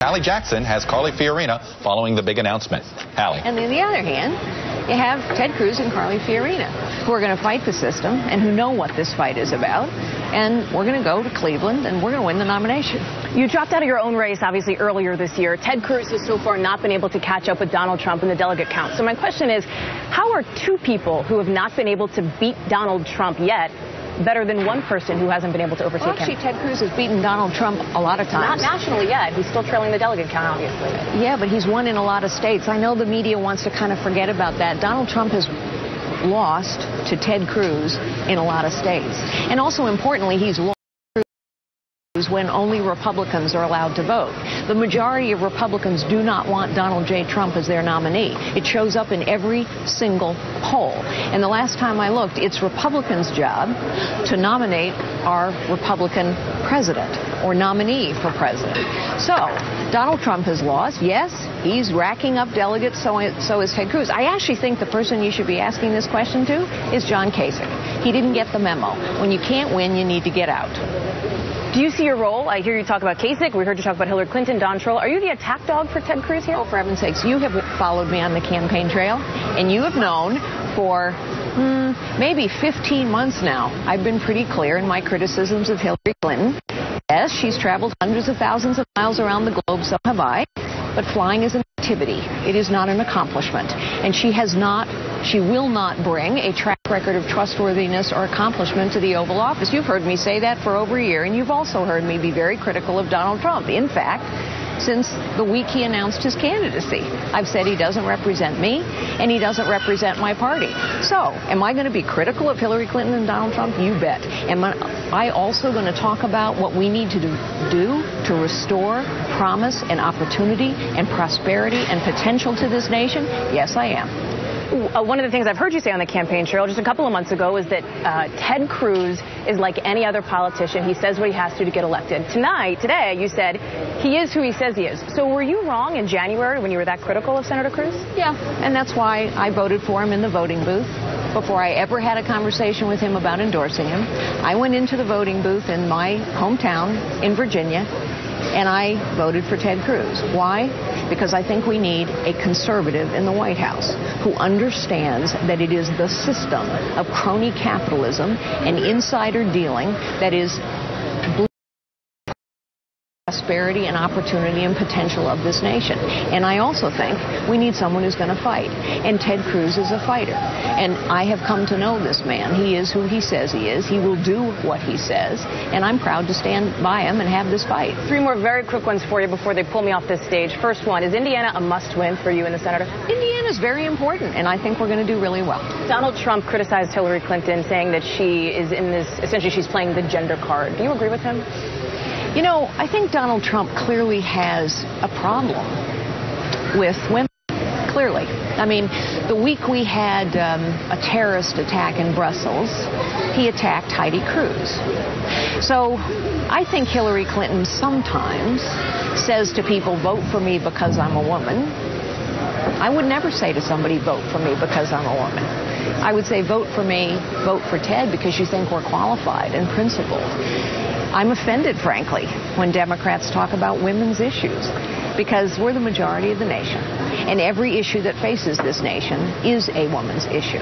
Hallie Jackson has Carly Fiorina following the big announcement. Hallie. And on the other hand, you have Ted Cruz and Carly Fiorina, who are going to fight the system and who know what this fight is about. And we're going to go to Cleveland and we're going to win the nomination. You dropped out of your own race, obviously, earlier this year. Ted Cruz has so far not been able to catch up with Donald Trump in the delegate count. So my question is, how are two people who have not been able to beat Donald Trump yet better than one person who hasn't been able to overtake him? Actually, Ted Cruz has beaten Donald Trump a lot of times. Not nationally yet. He's still trailing the delegate count, obviously. Yeah, but he's won in a lot of states. I know the media wants to kind of forget about that. Donald Trump has lost to Ted Cruz in a lot of states. And also, importantly, he's lost when only Republicans are allowed to vote. The majority of Republicans do not want Donald J. Trump as their nominee. It shows up in every single poll. And the last time I looked, it's Republicans' job to nominate our Republican president or nominee for president. So Donald Trump has lost. Yes, he's racking up delegates, so is Ted Cruz. I actually think the person you should be asking this question to is John Kasich. He didn't get the memo. When you can't win, you need to get out. Do you see your role? I hear you talk about Kasich. We heard you talk about Hillary Clinton, Don Troll. Are you the attack dog for Ted Cruz here? Oh, for heaven's sakes. You have followed me on the campaign trail, and you have known for maybe 15 months now. I've been pretty clear in my criticisms of Hillary Clinton. Yes, she's traveled hundreds of thousands of miles around the globe, so have I. But flying is an activity. It is not an accomplishment. And she will not bring a track record of trustworthiness or accomplishment to the Oval Office. You've heard me say that for over a year, and you've also heard me be very critical of Donald Trump. In fact, since the week he announced his candidacy, I've said he doesn't represent me and he doesn't represent my party. So, am I going to be critical of Hillary Clinton and Donald Trump? You bet. Am I also going to talk about what we need to do to restore promise and opportunity and prosperity and potential to this nation? Yes, I am. One of the things I've heard you say on the campaign trail just a couple of months ago is that Ted Cruz is like any other politician. He says what he has to get elected. Today, you said he is who he says he is. So were you wrong in January when you were that critical of Senator Cruz? Yeah, and that's why I voted for him in the voting booth. Before I ever had a conversation with him about endorsing him, I went into the voting booth in my hometown in Virginia, and I voted for Ted Cruz. Why? Because I think we need a conservative in the White House who understands that it is the system of crony capitalism and insider dealing that is prosperity and opportunity and potential of this nation. And I also think we need someone who's going to fight. And Ted Cruz is a fighter. And I have come to know this man. He is who he says he is. He will do what he says. And I'm proud to stand by him and have this fight. Three more very quick ones for you before they pull me off this stage. First one, is Indiana a must-win for you and the senator? Indiana is very important, and I think we're going to do really well. Donald Trump criticized Hillary Clinton, saying that she is in this, essentially she's playing the gender card. Do you agree with him? You know, I think Donald Trump clearly has a problem with women, clearly. I mean, the week we had a terrorist attack in Brussels, he attacked Heidi Cruz. So I think Hillary Clinton sometimes says to people, vote for me because I'm a woman. I would never say to somebody, vote for me because I'm a woman. I would say, vote for me, vote for Ted because you think we're qualified and principled. I'm offended, frankly, when Democrats talk about women's issues, because we're the majority of the nation, and every issue that faces this nation is a woman's issue.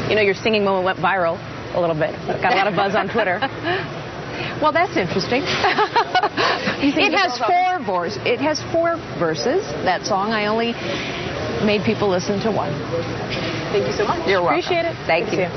You know, your singing moment went viral a little bit. Got a lot of buzz on Twitter. Well, that's interesting. It has four verses, that song. I only made people listen to one. Thank you so much. You're welcome. Appreciate it. Thank you.